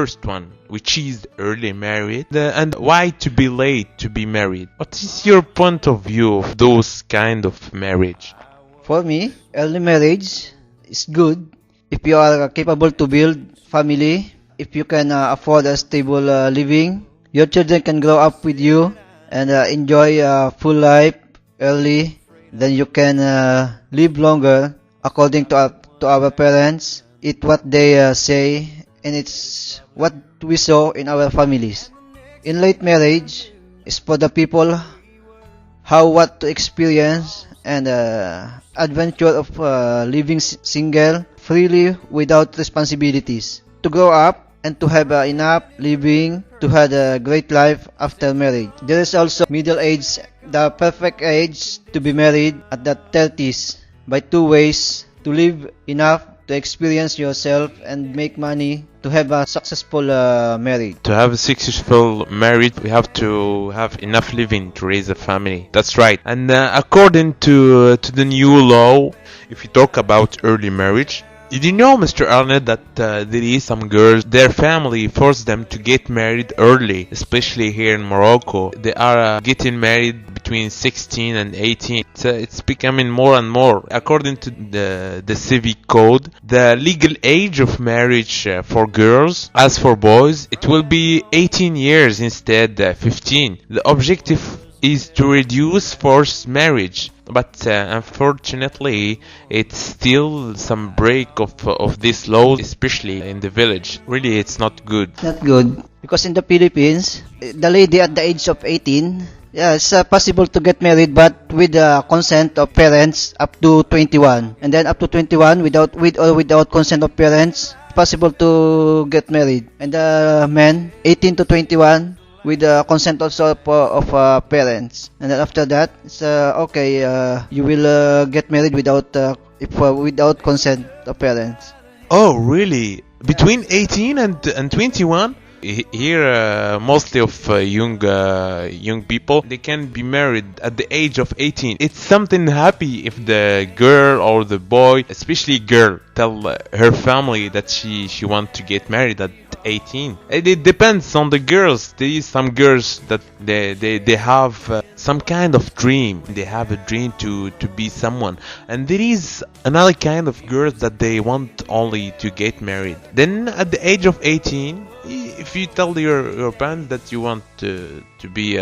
first one, which is early married, and why to be late to be married. What is your point of view of those kind of marriage? For me, early marriage is good if you are capable to build family, if you can afford a stable living. Your children can grow up with you and enjoy full life early. Then you can live longer according to our parents. Eat what they say, and it's what we saw in our families. In late marriage, is for the people how what to experience and adventure of living single freely without responsibilities. To grow up and to have enough living to have a great life after marriage. There is also middle age, the perfect age to be married at the 30s by two ways: to live enough to experience yourself and make money to have a successful marriage. To have a successful marriage, we have to have enough living to raise a family. That's right. And according to the new law, if you talk about early marriage, did you know, Mr. Arnel, that there is some girls, their family force them to get married early, especially here in Morocco. They are getting married between 16 and 18. It's becoming more and more. According to the civic code, the legal age of marriage for girls, as for boys, it will be 18 years instead 15. The objective is to reduce forced marriage, but unfortunately it's still some break of this law, especially in the village. Really, it's not good. Not good because in the Philippines, the lady at the age of 18, yeah, it's possible to get married, but with the consent of parents up to 21, and then up to 21 with or without consent of parents, possible to get married. And the men 18 to 21 with the consent also of parents, and then after that it's okay, you will get married without without consent of parents. Oh, really? Between 18 and 21? Here, mostly of young people, they can be married at the age of 18. It's something happy if the girl or the boy, especially girl, tell her family that she want to get married at 18. It depends on the girls. There is some girls that they have some kind of dream. They have a dream to be someone, and there is another kind of girls that they want only to get married. Then at the age of 18, if you tell your parents that you want to be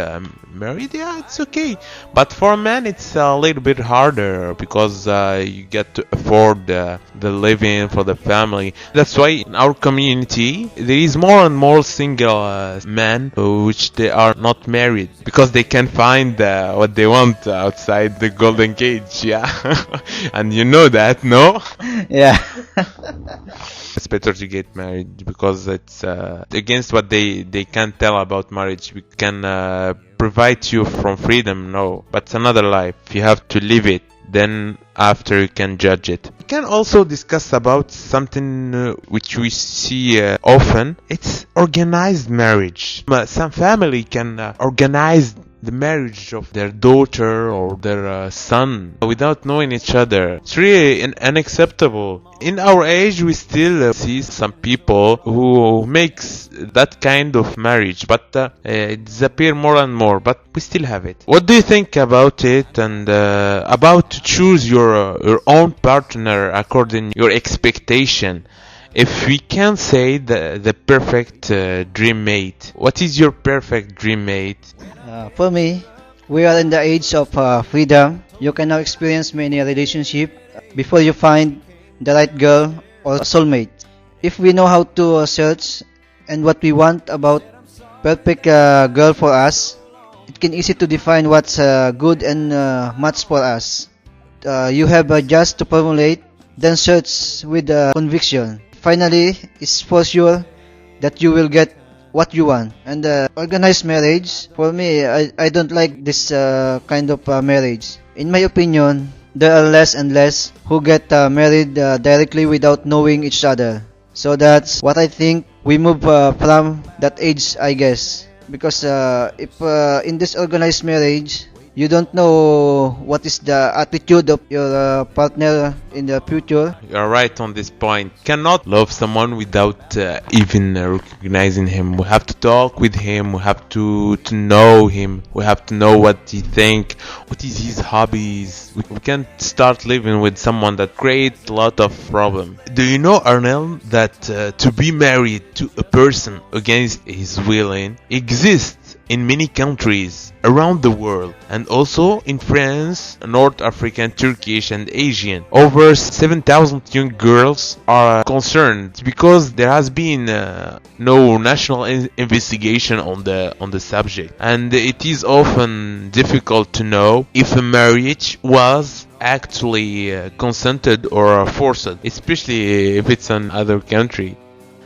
married, yeah, it's okay. But for a man, it's a little bit harder because you get to afford the living for the family. That's why in our community there is more and more single men which they are not married because they can find what they want outside the golden cage. Yeah, and you know that, no? Yeah. It's better to get married because it's against what they can't tell about marriage. We can provide you from freedom, no, but it's another life. You have to live it. Then after you can judge it. We can also discuss about something which we see often. It's organized marriage. Some family can organize the marriage of their daughter or their son without knowing each other. It's really unacceptable. In our age, we still see some people who makes that kind of marriage, but it disappear more and more, but we still have it. What do you think about it, and about to choose your own partner according to your expectation? If we can say the perfect dream mate, what is your perfect dream mate? For me, we are in the age of freedom. You can now experience many relationships before you find the right girl or soulmate. If we know how to search and what we want about perfect girl for us, it can easy to define what's good and match for us. You have just to formulate, then search with conviction. Finally, it's for sure that you will get what you want. And organized marriage, for me, I don't like this kind of marriage. In my opinion, there are less and less who get married directly without knowing each other. So that's what I think. We move from that age, I guess. Because if in this organized marriage, You don't know what is the attitude of your partner in the future. You're right on this point. Cannot love someone without even recognizing him. We have to talk with him. We have to know him. We have to know what he think, what is his hobbies. We can't start living with someone that creates a lot of problem. Do you know, Arnel, that to be married to a person against his willing exists in many countries around the world, and also in France, North African, Turkish and Asian. Over 7,000 young girls are concerned because there has been no national investigation on the subject, and it is often difficult to know if a marriage was actually consented or forced, especially if it's another country.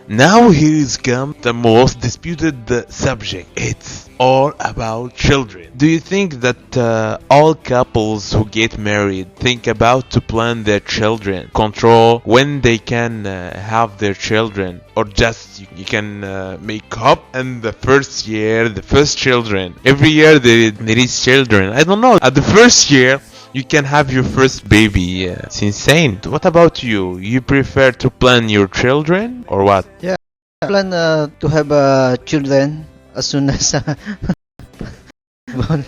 Now here is come the most disputed subject. It's all about children. Do you think that all couples who get married think about to plan their children, control when they can have their children, or just you can make up and the first year, the first children? Every year there is children. I don't know. At the first year, you can have your first baby. It's insane. What about you? You prefer to plan your children or what? Yeah, I plan to have children as soon as born.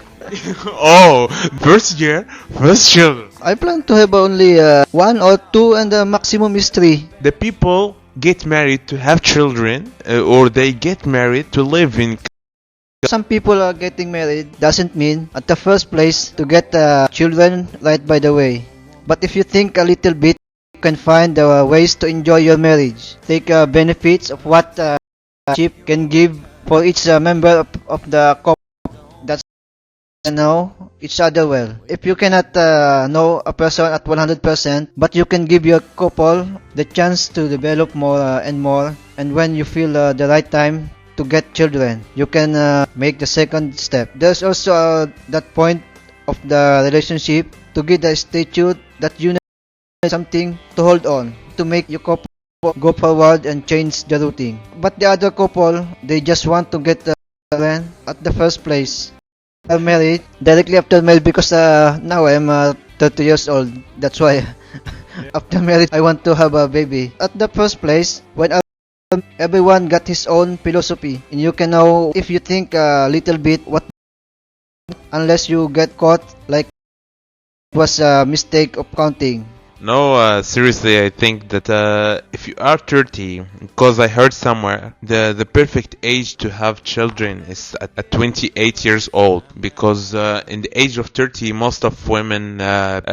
Oh, first year, first children. I plan to have only one or two, and the maximum is three. The people get married to have children, or they get married to live in. Some people are getting married doesn't mean at the first place to get children right by the way. But if you think a little bit, you can find ways to enjoy your marriage. Take benefits of what chip can give for each member of the couple. That's know each other well. If you cannot know a person at 100%, but you can give your couple the chance to develop more and more, and when you feel the right time to get children, you can make the second step. There's also that point of the relationship to give the statute that you need something to hold on to make your couple go forward and change the routine. But the other couple, they just want to get children at the first place. I'm married directly after marriage because now I'm 30 years old. That's why after marriage I want to have a baby. At the first place, when everyone got his own philosophy, and you can know if you think a little bit what, unless you get caught like it was a mistake of counting. No, seriously, I think that if you are 30, because I heard somewhere the perfect age to have children is at 28 years old, because in the age of 30 most of women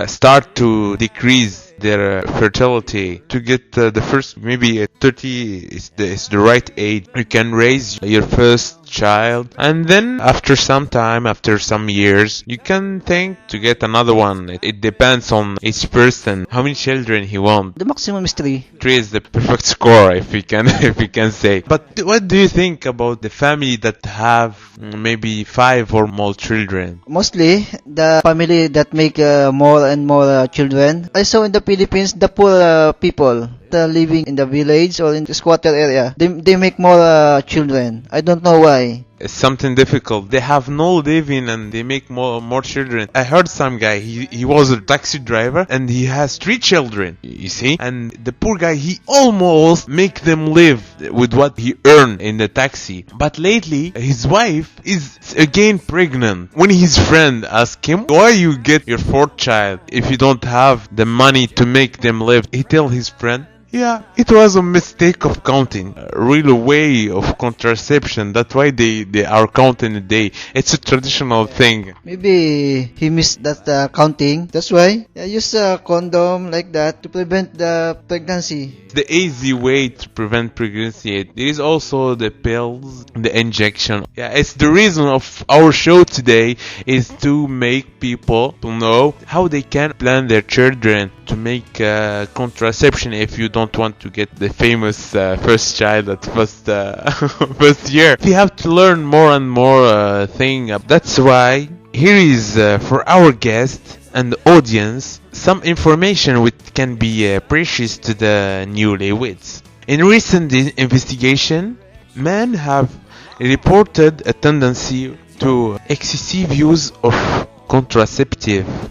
start to decrease their fertility. To get the first, maybe 30 is the right age. You can raise your first child, and then after some time, after some years, you can think to get another one. It depends on each person how many children he wants. The maximum is three. 3 is the perfect score, if we can if we can say. But what do you think about the family that have maybe 5 or more children? Mostly the family that make more and more children. I saw in the Philippines the poor people living in the village or in the squatter area, they make more children. I don't know why. It's something difficult. They have no living and they make more children. I heard some guy, he was a taxi driver and he has 3 children, you see? And the poor guy, he almost make them live with what he earned in the taxi. But lately, his wife is again pregnant. When his friend asked him, why you get your 4th child if you don't have the money to make them live? He tell his friend, yeah, it was a mistake of counting, a real way of contraception. That's why they are counting a day. It's a traditional thing. Maybe he missed that counting. That's why I use a condom like that to prevent the pregnancy. The easy way to prevent pregnancy. There is also the pills, the injection. Yeah, it's the reason of our show today is to make people to know how they can plan their children, to make contraception if you don't want to get the famous first child at first year. We have to learn more and more thing. That's why here is for our guest and the audience some information which can be precious to the newlyweds. In recent investigation, men have reported a tendency to excessive use of contraceptive.